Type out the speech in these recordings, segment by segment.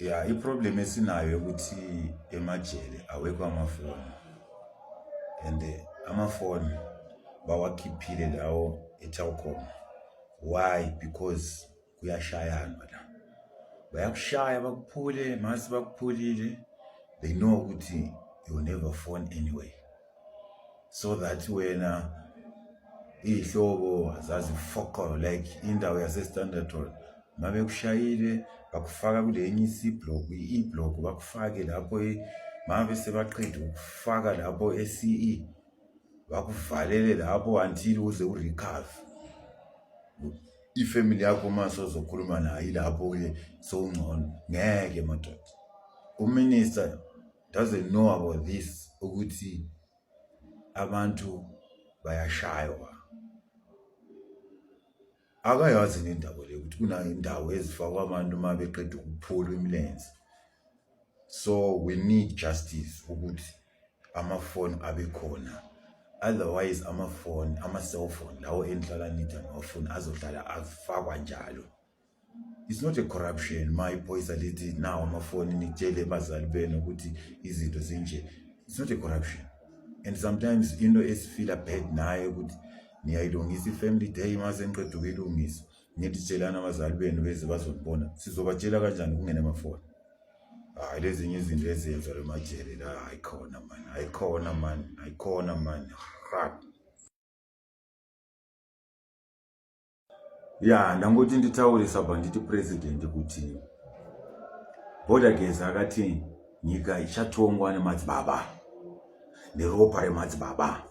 Yeah, i-problem esinayo ukuthi emajele awekho amafoni and amafoni bawakhiphile lawo eTelkom. Why? Because kuyashayana la. Bayakushaya bakuphule, mase bakuphulile, they know ukuthi you never phone anyway. So that when ihlobo azazifoko like indawo yase-Standard Road mabe kushayile bakufaka kulenye i-C-block i-block bakufake lapho mabe sebaqeda ukufaka lapho e-CE bakuvalele lapho until uze urecover. Ifamily yakho mase ozokhuluma nayo lapho ke sowungcono ngeke madoda. Uminister doesn't know about this ukuthi abantu bayashaywa. Akayazi nendawo le ukuthi kuna indawo ezifakwa abantu uma beqeda ukuphula imilenze. So we need justice ukuthi amafoni abe khona. Otherwise amafoni, ama-cell phone lawo enhlala nithi amafoni azohlala afakwa njalo. It's not a corruption. My boys alithi now amafoni nitshele bazali benu ukuthi izinto zinje. It's not a corruption. And sometimes into esifila bad nayo ukuthi niyayilungisa i-family day mase niqeda ukuyilungisa nithi tshelana abazali benu beze bazobona sizobatshela kanjani kungena amafoni. Hayi lezi zinye izinto ezenziwa emajele la ayikhona man. Yeah, nangothi ndithawulisa bandithi president ukuthi boda geza akathi nyika ichathongwa nemadzibaba neropa remadzibaba.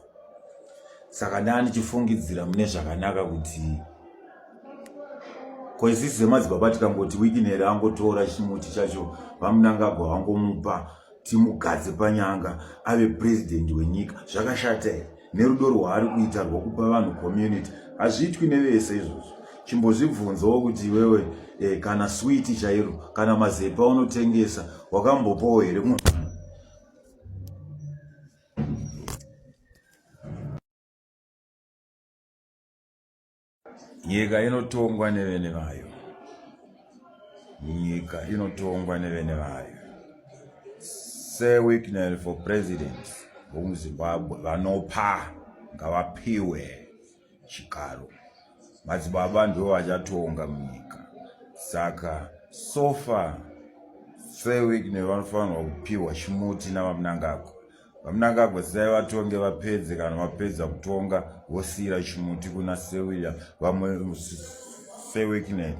Saka ndani chifungidzira mune zvakanaka kuti kwezisi zemadzibaba tikangoti wikinere angotora chimuti chacho vamunangagwa vangomupa timugadze panyanga ave president wenyika zvakashata nerudo rwaari kuita rwokupa vanhu community hazviitwi nevese izvozvo. Chimbozvibvunzawo kuti wewe kana switi chairo kana mazepa unotengesa wakambopawo here munhu. Nyika inotongwa nevene vayo. Nyika inotongwa nevene vayo. Say weakness for president vomuZimbabwe vanopa ngavapiwe chigaro. Madzibaba ndiwo vachatonga munyika. Saka so far say weakness vanofanirwa kupiwa chimuti navamunangagwa. Vamunangagwa zai vatonge vapedze kana vapedza kutonga vosiyira chimuti kuna Sewilliam vamwe Sewiknet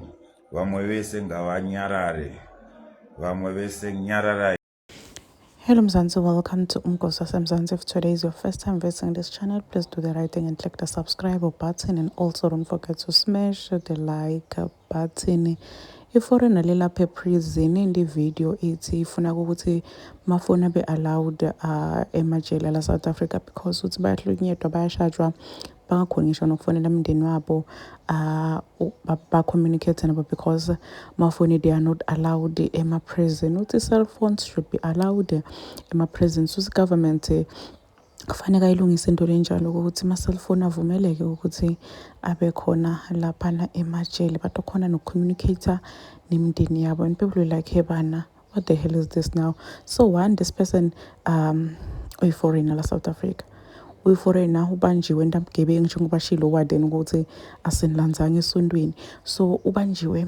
vamwe vese ngavanyarare vamwe vese nyararai. Hello Mzansi, welcome to Umgosa Mzansi. If today is your first time visiting this channel, please do the right thing and click the subscribe button, and also don't forget to smash the like button. If you're in a little prison in the video, it's if you mafona be allowed emajele la South Africa because it's bad looking at bayashajwa bangakhongisha nokufonela umndeni wabo ba-communicate nabo because mafoni they are not allowed ema-prison. Uthi cell phones should be allowed ema-prison. So government kufanele ayilungise into lenjalo ukuthi ama-cellphone avumeleke ukuthi abe khona laphana emajele but khona no-communicator nemndeni yabo. And people will like, hey bana, what the hell is this now? So one, this person uyi-foreigner la South Africa, uyi-foreigner ubanjiwe endabugebengu njengoba shilo warden ukuthi asinilanzanga esondweni. So ubanjiwe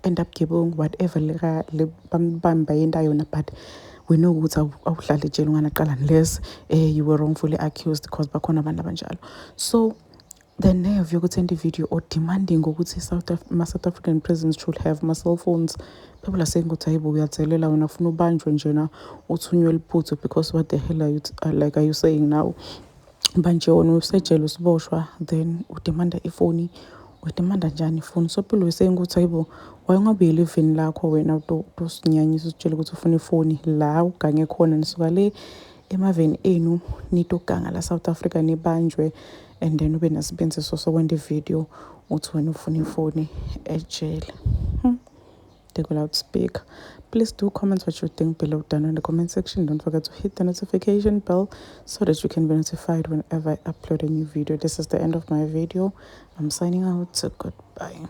endabugebengu whatever le bamba yenda yona, but we know ukuthi awuhlala ejele unganaqala unless you were wrongfully accused because bakhona abantu abanjalo. So the nerve yokuthi end video or demanding ukuthi South African prisons should have my cell phones. People are saying ukuthi hayibo uyathelela wena ufuna ubanjwe njena uthunywe liphuthu because what the hell are you saying now? Manje wona usejele usiboshwa then udemanda ifoni, udemanda njani ifoni? So people were saying ukuthi hayibo wayengabili livini lakho wena usinyanyisa usitshela ukuthi ufuna ifoni la ugange khona nisuka le emaveni enu nitoganga la South Africa nibanjwe and then ube nasibenziso sokwenza video uthi wena ufuna ifoni ejele. They go loudspeaker. Please do comment what you think below down in the comment section. Don't forget to hit the notification bell so that you can be notified whenever I upload a new video. This is the end of my video. I'm signing out. So goodbye.